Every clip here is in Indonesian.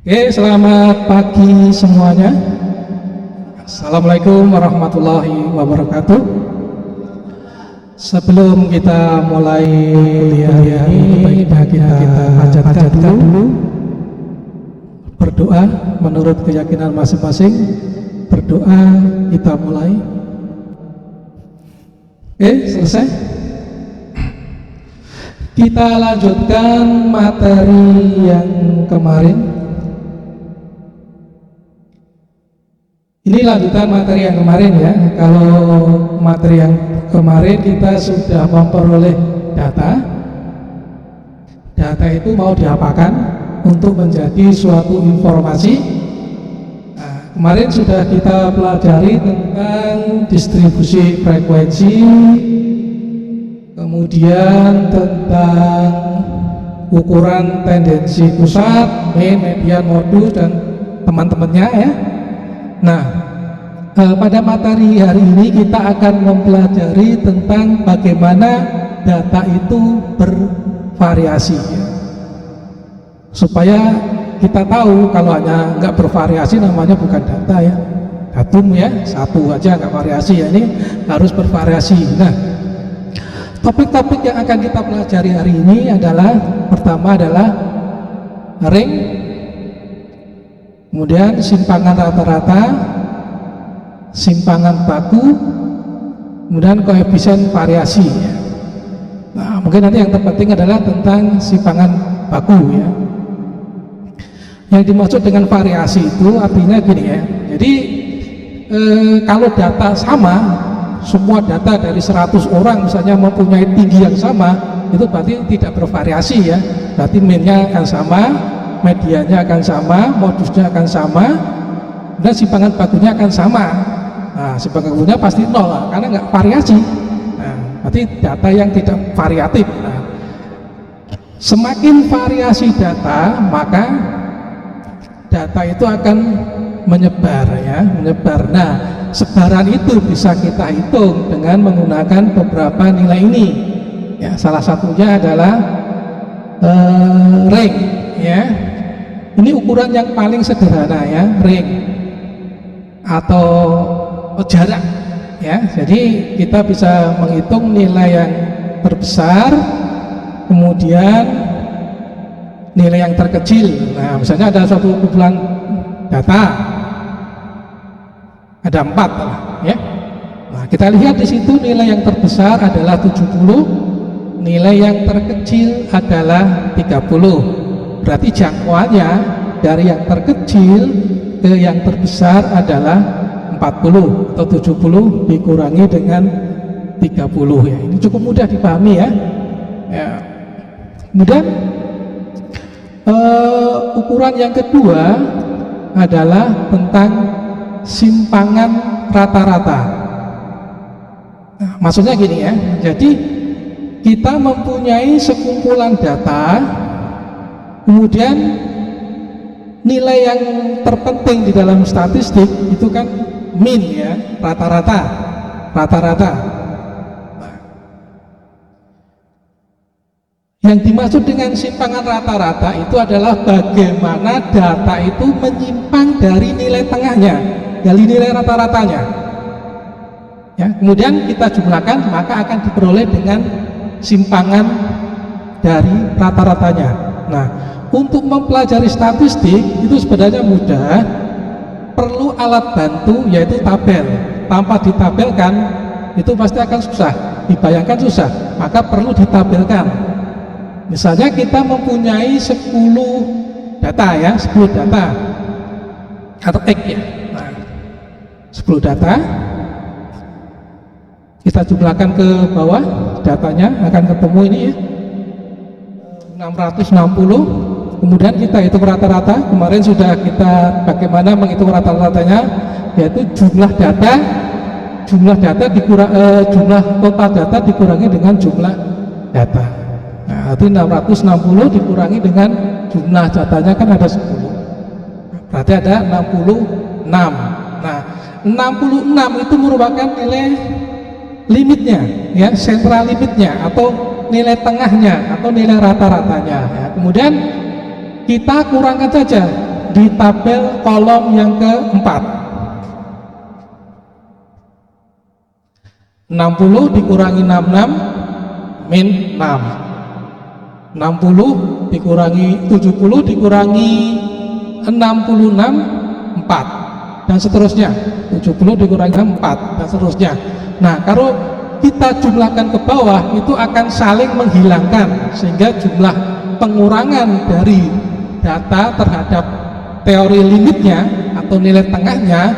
Oke, selamat pagi semuanya. Assalamualaikum warahmatullahi wabarakatuh. Sebelum kita mulai kuliah ini, kita panjatkan dulu berdoa menurut keyakinan masing-masing. Berdoa, kita mulai. Oke, selesai. Kita lanjutkan materi yang kemarin. Ini lanjutan materi yang kemarin ya. Kalau materi yang kemarin kita sudah memperoleh data. Data itu mau diapakan untuk menjadi suatu informasi. Nah, kemarin sudah kita pelajari tentang distribusi frekuensi, kemudian tentang ukuran tendensi pusat, mean, median, modus, dan teman-temannya ya. Nah, pada materi hari ini kita akan mempelajari tentang bagaimana data itu bervariasi ya. Supaya kita tahu kalau hanya nggak bervariasi namanya bukan data ya, datum ya, satu aja nggak variasi ya, ini harus bervariasi. Nah, topik-topik yang akan kita pelajari hari ini adalah, pertama adalah ring, kemudian simpangan rata-rata, simpangan baku, kemudian koefisien variasi ya. Nah, mungkin nanti yang terpenting adalah tentang simpangan baku ya. Yang dimaksud dengan variasi itu artinya gini ya. Jadi kalau data sama, semua data dari 100 orang misalnya mempunyai tinggi yang sama, itu berarti tidak bervariasi ya. Berarti mean-nya akan sama, medianya akan sama, modusnya akan sama, dan simpangan bakunya akan sama. Nah, simpangan bakunya pasti 0 lah, karena nggak variasi. Nah, berarti data yang tidak variatif. Nah, semakin variasi data, maka data itu akan menyebar ya, menyebar. Nah, sebaran itu bisa kita hitung dengan menggunakan beberapa nilai ini. Ya, salah satunya adalah ring ya. Ini ukuran yang paling sederhana ya, ring atau jarak ya. Jadi kita bisa menghitung nilai yang terbesar, kemudian nilai yang terkecil. Nah, misalnya ada suatu kumpulan data, ada 4 ya. Nah, kita lihat di situ nilai yang terbesar adalah 70, nilai yang terkecil adalah 30. Berarti jangkauannya dari yang terkecil ke yang terbesar adalah 40 atau 70 dikurangi dengan 30 ya. Ini cukup mudah dipahami ya. Ya. Kemudian ukuran yang kedua adalah tentang simpangan rata-rata. Nah, maksudnya gini ya. Jadi kita mempunyai sekumpulan data, kemudian nilai yang terpenting di dalam statistik itu kan mean ya, rata-rata. Yang dimaksud dengan simpangan rata-rata itu adalah bagaimana data itu menyimpang dari nilai tengahnya, dari nilai rata-ratanya. Ya, kemudian kita jumlahkan, maka akan diperoleh dengan simpangan dari rata-ratanya. Nah, untuk mempelajari statistik itu sebenarnya mudah, perlu alat bantu yaitu tabel. Tanpa ditabelkan itu pasti akan susah, dibayangkan susah, maka perlu ditabelkan. Misalnya kita mempunyai 10 data ya, 10 data atau X ya. Nah, 10 data kita jumlahkan ke bawah, datanya akan ketemu ini ya, 660. Kemudian kita hitung rata-rata. Kemarin sudah kita bagaimana menghitung rata-ratanya, yaitu jumlah data dikurang jumlah total data dikurangi dengan jumlah data. Nah, arti 660 dikurangi dengan jumlah datanya kan ada 10. Berarti ada 66. Nah, 66 itu merupakan nilai limitnya ya, sentral limitnya atau nilai tengahnya atau nilai rata-ratanya ya. Kemudian kita kurangkan saja di tabel kolom yang keempat. 60 dikurangi 66 min 6. 60 dikurangi 70 dikurangi 66 4 dan seterusnya. 70 dikurangi 4 dan seterusnya. Nah, kalau kita jumlahkan ke bawah itu akan saling menghilangkan, sehingga jumlah pengurangan dari data terhadap teori limitnya atau nilai tengahnya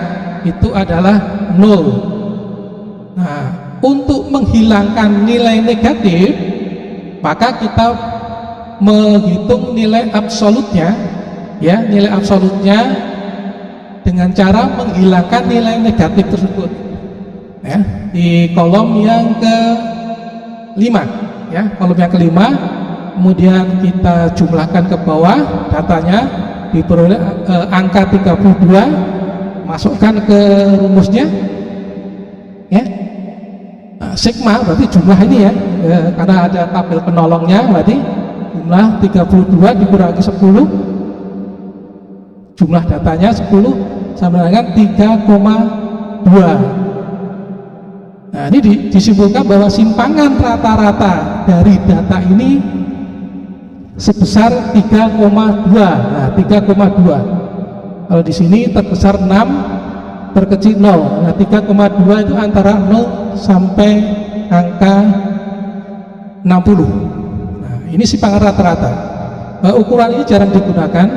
itu adalah 0. Nah, untuk menghilangkan nilai negatif maka kita menghitung nilai absolutnya, ya, nilai absolutnya dengan cara menghilangkan nilai negatif tersebut, ya, di kolom yang ke-5, ya, kolom yang ke-5. Kemudian kita jumlahkan ke bawah datanya, diperoleh angka 32, masukkan ke rumusnya, ya. Nah, sigma berarti jumlah ini, ya, karena ada tabel penolongnya, berarti jumlah 32 dikurangi 10, jumlah datanya 10 sama dengan 3,2. Nah, ini disimpulkan bahwa simpangan rata-rata dari data ini sebesar 3,2. Nah, 3,2. Kalau di sini terbesar 6, terkecil 0. Nah, 3,2 itu antara 0 sampai angka 60. Nah, ini simpangan rata-rata. Ukuran ini jarang digunakan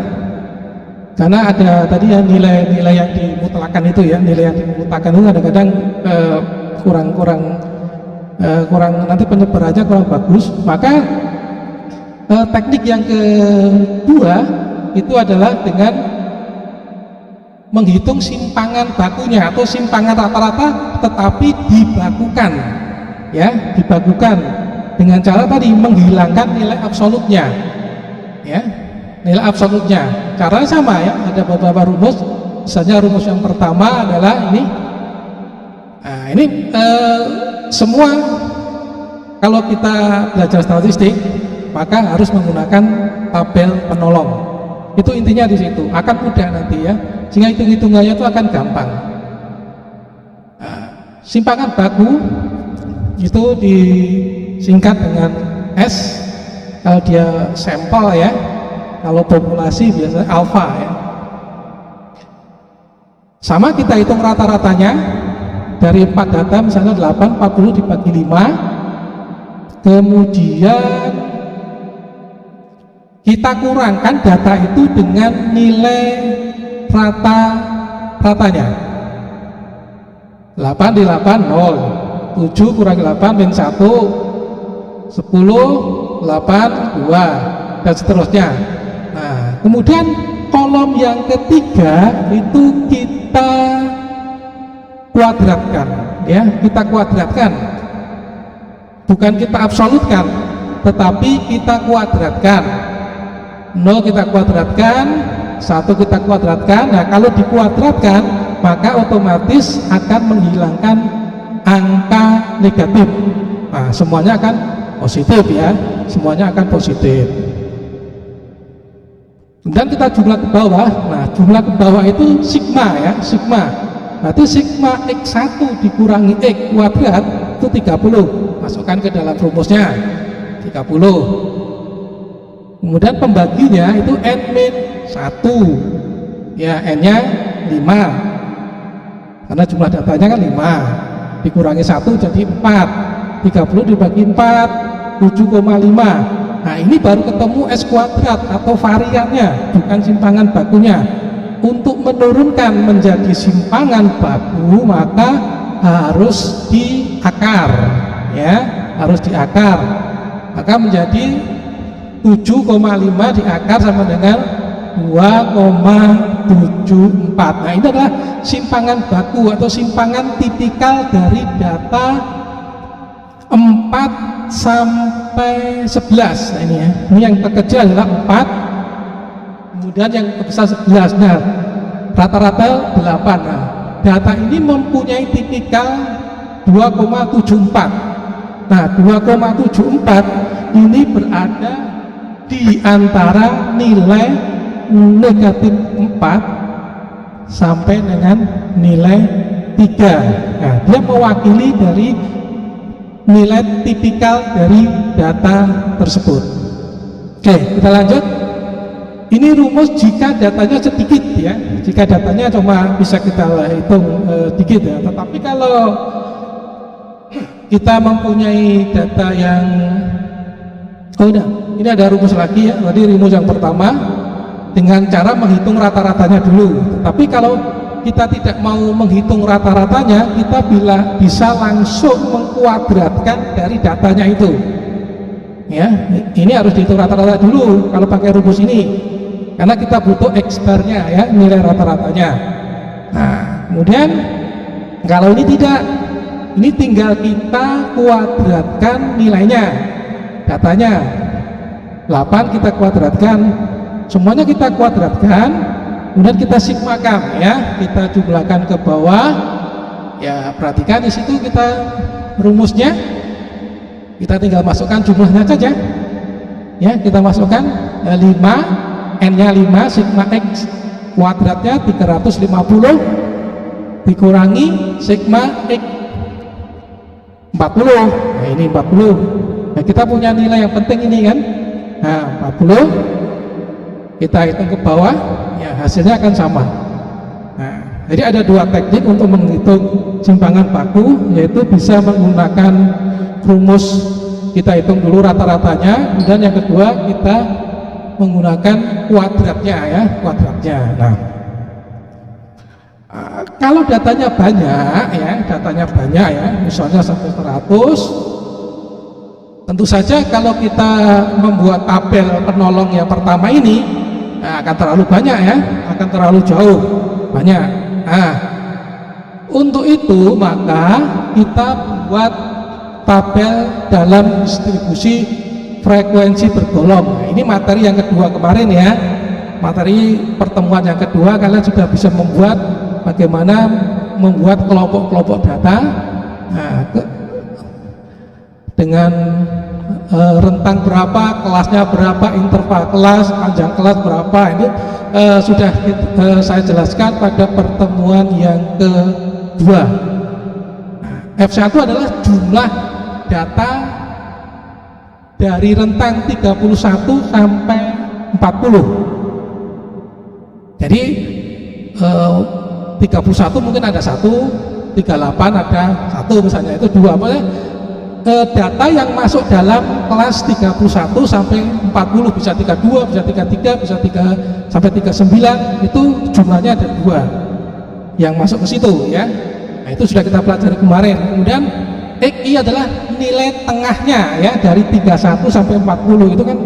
karena ada tadi ya nilai-nilai yang dimutlakan itu, ya, nilai yang dimutlakan itu kadang-kadang kurang nanti penyebarannya kurang bagus. Maka teknik yang kedua itu adalah dengan menghitung simpangan bakunya atau simpangan rata-rata tetapi dibakukan, ya, dibakukan dengan cara tadi menghilangkan nilai absolutnya, ya, nilai absolutnya. Caranya sama, ya, ada beberapa rumus. Misalnya rumus yang pertama adalah ini. Nah, ini semua kalau kita belajar statistik maka harus menggunakan tabel penolong. Itu intinya di situ, akan mudah nanti, ya, sehingga hitung-hitungannya itu akan gampang. Nah, simpangan baku itu disingkat dengan S kalau dia sampel, ya, kalau populasi biasanya alfa, ya. Sama kita hitung rata-ratanya dari 4 data, misalnya 8, 40 dibagi 5, kemudian kita kurangkan data itu dengan nilai rata-ratanya. 8 di 8, 0. 7 kurangi 8 min 1, 10, 8, 2, dan seterusnya. Nah, kemudian kolom yang ketiga itu kita kuadratkan, ya, kita kuadratkan, bukan kita absolutkan tetapi kita kuadratkan. 0 kita kuadratkan, 1 kita kuadratkan. Nah, kalau dikuadratkan maka otomatis akan menghilangkan angka negatif. Nah, semuanya akan positif, ya, semuanya akan positif. Kemudian kita jumlah ke bawah. Nah, jumlah ke bawah itu sigma, ya, sigma. Berarti sigma X1 dikurangi X kuadrat itu 30. Masukkan ke dalam rumusnya 30. Kemudian pembaginya itu N-1, ya, N-nya 5 karena jumlah datanya kan 5, dikurangi 1 jadi 4. 30 dibagi 4 7,5. Nah, ini baru ketemu S kuadrat atau variannya, bukan simpangan bakunya. Untuk menurunkan menjadi simpangan baku maka harus diakar, ya, harus diakar. Maka menjadi 7,5 diakar sama dengan 2,74. Nah, ini adalah simpangan baku atau simpangan tipikal dari data 4 sampai 11. Nah, ini, ya, ini yang terkecil adalah 4, kemudian yang terbesar 11. Nah, rata-rata 8. Nah, data ini mempunyai tipikal 2,74. Nah, 2,74 ini berada di antara nilai negatif 4 sampai dengan nilai 3. Nah, dia mewakili dari nilai tipikal dari data tersebut. Oke, kita lanjut. Ini rumus jika datanya sedikit ya. Jika datanya cuma bisa kita hitung sedikit ya. Tetapi kalau kita mempunyai data yang ini ada rumus lagi ya. Tadi rumus yang pertama dengan cara menghitung rata-ratanya dulu. Tapi kalau kita tidak mau menghitung rata-ratanya, kita bisa langsung mengkuadratkan dari datanya itu. Ya, ini harus dihitung rata-rata dulu kalau pakai rumus ini. Karena kita butuh X-barnya ya, nilai rata-ratanya. Nah, kemudian kalau ini tidak, ini tinggal kita kuadratkan nilainya, datanya 8 kita kuadratkan, semuanya kita kuadratkan, kemudian kita sigmakan ya, kita jumlahkan ke bawah. Ya, perhatikan di situ kita rumusnya, kita tinggal masukkan jumlahnya saja. Ya, kita masukkan 5, N-nya 5, sigma X kuadratnya 350 dikurangi sigma X 40. Nah, ini 40. Nah, kita punya nilai yang penting ini kan. Nah, 40 kita hitung ke bawah, ya hasilnya akan sama. Nah, jadi ada dua teknik untuk menghitung simpangan baku, yaitu bisa menggunakan rumus, kita hitung dulu rata-ratanya, kemudian yang kedua kita menggunakan kuadratnya ya, kuadratnya. Nah, kalau datanya banyak ya, misalnya sampai 100, tentu saja kalau kita membuat tabel penolong yang pertama ini akan terlalu banyak ya, akan terlalu jauh banyak. Nah, untuk itu maka kita buat tabel dalam distribusi frekuensi bergolong. Nah, ini materi yang kedua kemarin ya, materi pertemuan yang kedua, kalian sudah bisa membuat bagaimana membuat kelompok-kelompok data. Nah, dengan rentang berapa, kelasnya berapa, interval kelas, panjang kelas berapa, ini sudah saya jelaskan pada pertemuan yang kedua. Nah, F1 adalah jumlah data dari rentang 31 sampai 40. Jadi 31 mungkin ada 1, 38 ada 1 misalnya, itu 2. Data yang masuk dalam kelas 31 sampai 40, bisa 32, bisa 33, bisa 3 sampai 39, itu jumlahnya ada 2 yang masuk ke situ ya. Nah, itu sudah kita pelajari kemarin. Kemudian XI adalah nilai tengahnya ya, dari 31 sampai 40 itu kan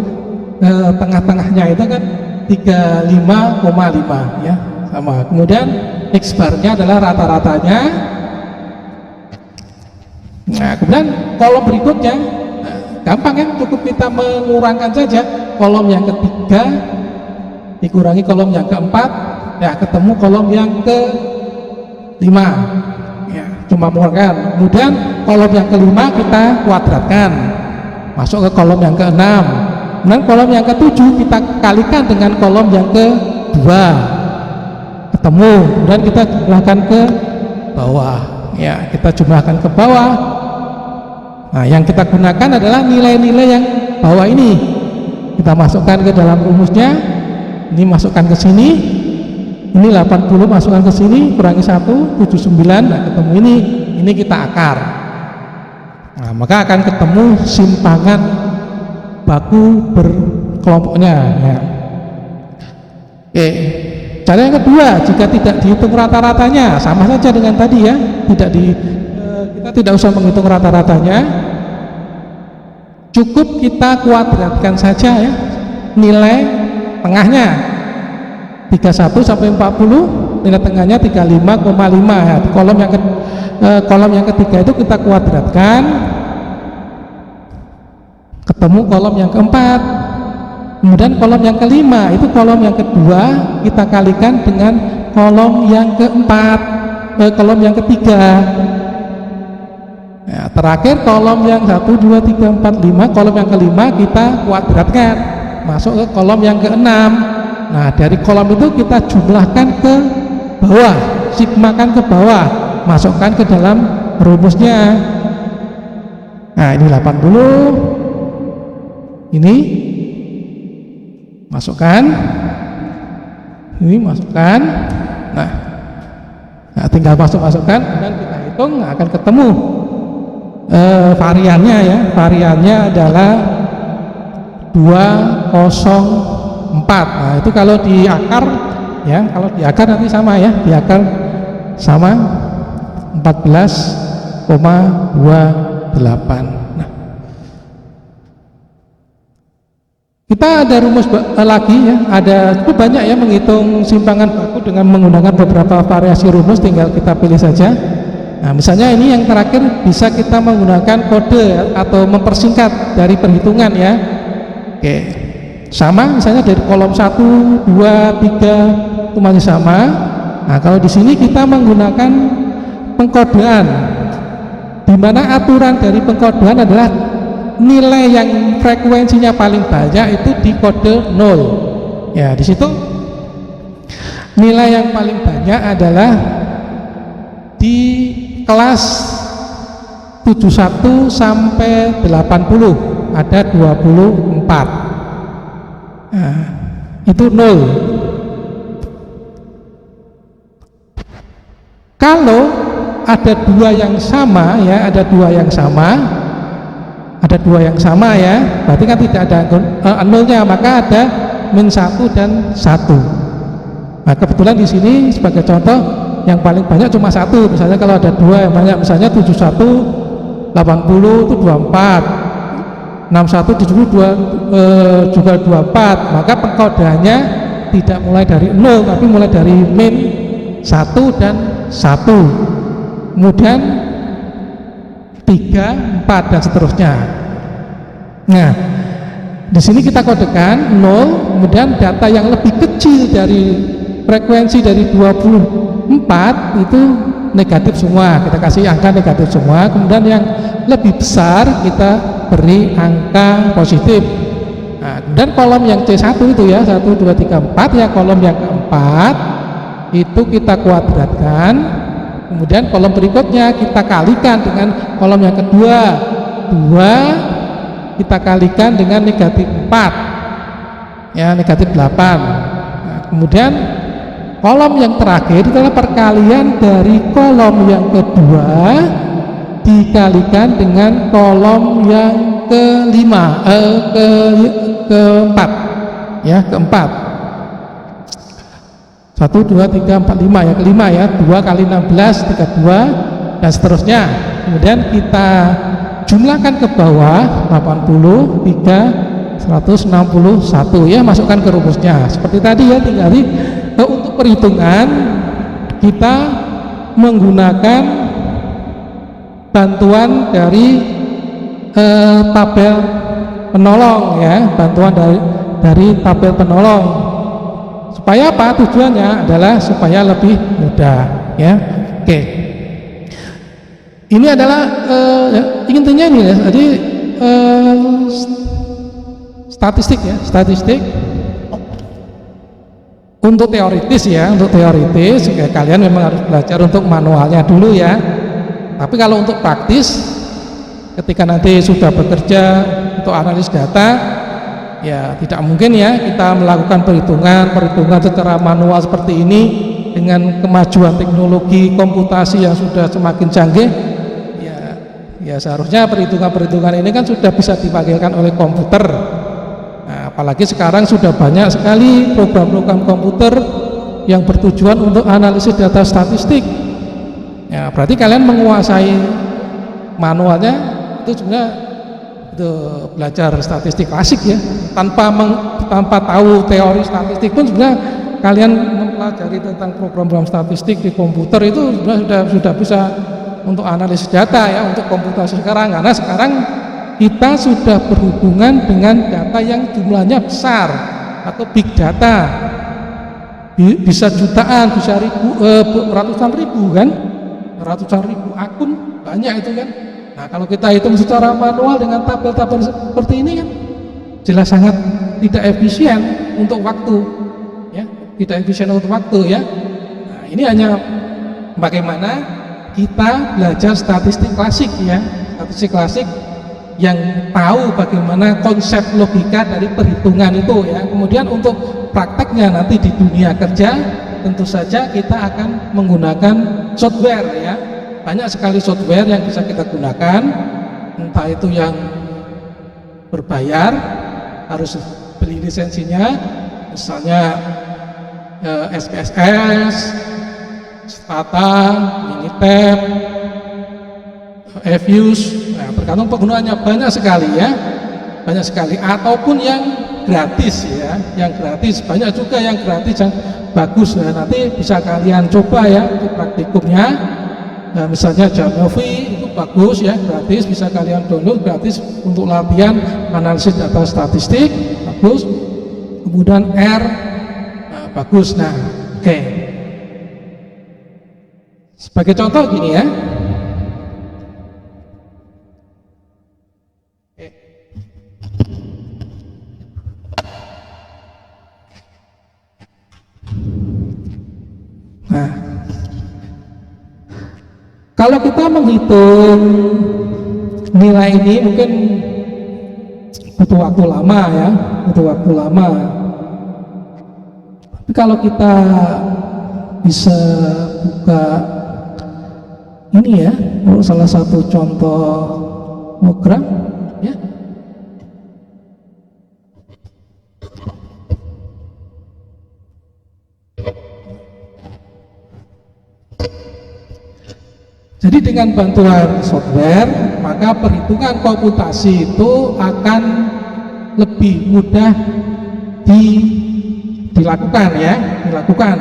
tengah-tengahnya itu kan 35,5 ya, sama. Kemudian X barnya adalah rata-ratanya. Nah, kemudian kolom berikutnya gampang kan, cukup kita mengurangkan saja. Kolom yang ketiga dikurangi kolom yang keempat, ya ketemu kolom yang kelima. Cuma mengurangkan. Kemudian kolom yang kelima kita kuadratkan, masuk ke kolom yang keenam. Kemudian kolom yang ketujuh kita kalikan dengan kolom yang kedua, ketemu. Kemudian kita jumlahkan ke bawah. Ya, kita jumlahkan ke bawah. Nah, yang kita gunakan adalah nilai-nilai yang bawah ini. Kita masukkan ke dalam rumusnya. Ini masukkan ke sini. Ini 80 masukkan ke sini, kurangi 1, 79, nah ketemu ini kita akar. Nah, maka akan ketemu simpangan baku berkelompoknya ya. Oke, cara yang kedua, jika tidak dihitung rata-ratanya, sama saja dengan tadi ya, kita tidak usah menghitung rata-ratanya, cukup kita kuadratkan saja ya nilai tengahnya. 31 sampai 40, nilai tengahnya 35,5 ya. Kolom yang ketiga itu kita kuadratkan, ketemu kolom yang keempat. Kemudian kolom yang kelima itu kolom yang kedua kita kalikan dengan kolom yang keempat, kolom yang ketiga. Ya, terakhir kolom yang 1, 2, 3, 4, 5, kolom yang kelima kita kuadratkan, masuk ke kolom yang keenam. Nah, dari kolom itu kita jumlahkan ke bawah, sigmakan ke bawah, masukkan ke dalam rumusnya. Nah, ini 80, ini masukkan, ini masukkan. Nah, tinggal masukkan dan kita hitung, akan ketemu variannya ya. Variannya adalah 204. Nah, itu kalau di akar ya, kalau di akar nanti sama ya, di akar sama 14,28. Nah, kita ada rumus lagi ya, ada cukup banyak ya menghitung simpangan baku dengan menggunakan beberapa variasi rumus, tinggal kita pilih saja. Nah, misalnya ini yang terakhir bisa kita menggunakan kode atau mempersingkat dari perhitungan ya. Oke, sama misalnya dari kolom 1, 2, 3 itu masih sama. Nah, kalau di sini kita menggunakan pengkodean, di mana aturan dari pengkodean adalah nilai yang frekuensinya paling banyak itu di kode 0. Ya, di situ nilai yang paling banyak adalah di kelas 71 sampai 80 ada 24. Nah, itu 0. Kalau ada dua yang sama ya, ada dua yang sama ya, berarti kan tidak ada nolnya, maka ada -1 dan 1. Nah, kebetulan di sini sebagai contoh yang paling banyak cuma 1. Misalnya kalau ada dua yang banyak, misalnya 71 80 itu 24, 61 72 juga 24, maka pengkodeannya tidak mulai dari 0 tapi mulai dari -1 dan 1, kemudian 3, 4 dan seterusnya. Nah, di sini kita kodekan 0, kemudian data yang lebih kecil dari frekuensi dari 24 itu negatif semua, kita kasih angka negatif semua. Kemudian yang lebih besar kita beri angka positif. Nah, dan kolom yang C1 itu ya, 1, 2, 3, 4 ya, kolom yang keempat itu kita kuadratkan. Kemudian kolom berikutnya kita kalikan dengan kolom yang kedua, 2 kita kalikan dengan negatif 4 ya, negatif 8. Nah, kemudian kolom yang terakhir adalah perkalian dari kolom yang kedua dikalikan dengan kolom yang keempat ya, keempat. 1, 2, 3, 4, 5 ya, kelima ya, 2 kali 16 32 dan seterusnya. Kemudian kita jumlahkan ke bawah, 80 3 161 ya, masukkan ke rumusnya seperti tadi ya. Tinggal untuk perhitungan kita menggunakan bantuan dari tabel penolong ya, bantuan dari tabel penolong. Supaya apa? Tujuannya adalah supaya lebih mudah ya. Oke, ini adalah intinya ini ya, jadi statistik ya, statistik untuk teoritis ya, untuk teoritis kalian memang harus belajar untuk manualnya dulu ya. Tapi kalau untuk praktis, ketika nanti sudah bekerja untuk analis data, ya tidak mungkin ya kita melakukan perhitungan secara manual seperti ini. Dengan kemajuan teknologi komputasi yang sudah semakin canggih, ya seharusnya perhitungan ini kan sudah bisa diwakilkan oleh komputer. Nah, apalagi sekarang sudah banyak sekali program-program komputer yang bertujuan untuk analisis data statistik. Ya, berarti kalian menguasai manualnya itu sebenarnya itu belajar statistik klasik ya. Tanpa tahu teori statistik pun sebenarnya kalian mempelajari tentang program-program statistik di komputer itu sudah bisa untuk analisis data ya, untuk komputasi sekarang. Karena sekarang kita sudah berhubungan dengan data yang jumlahnya besar atau big data, bisa jutaan, bisa ratusan ribu kan, ratusan ribu akun, banyak itu kan. Nah, kalau kita hitung secara manual dengan tabel-tabel seperti ini kan jelas sangat tidak efisien untuk waktu. tidak efisien untuk waktu ya. Nah, ini hanya bagaimana kita belajar statistik klasik ya, statistik klasik yang tahu bagaimana konsep logika dari perhitungan itu ya. Kemudian untuk prakteknya nanti di dunia kerja tentu saja kita akan menggunakan software ya. Banyak sekali software yang bisa kita gunakan, entah itu yang berbayar, harus beli lisensinya, misalnya SPSS, Stata, Minitab, Evius. Nah, tergantung penggunaannya, banyak sekali ya, banyak sekali. Ataupun yang gratis ya, yang gratis banyak juga yang gratis yang bagus. Nah, nanti bisa kalian coba ya untuk praktikumnya. Nah, misalnya Jamovi itu bagus ya, gratis, bisa kalian download gratis untuk latihan analisis data statistik, bagus. Kemudian R, nah, bagus. Nah, oke. Sebagai contoh gini ya. Nah, kalau kita menghitung nilai ini mungkin butuh waktu lama ya, butuh waktu lama. Tapi kalau kita bisa buka ini ya, salah satu contoh program ya. Jadi dengan bantuan software, maka perhitungan komputasi itu akan lebih mudah dilakukan ya, dilakukan.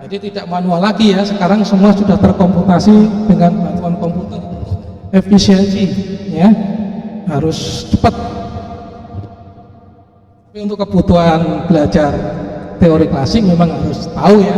Jadi tidak manual lagi ya, sekarang semua sudah terkomputasi dengan bantuan komputer. Efisiensi ya, harus cepat. Tapi untuk kebutuhan belajar teori klasik memang harus tahu ya.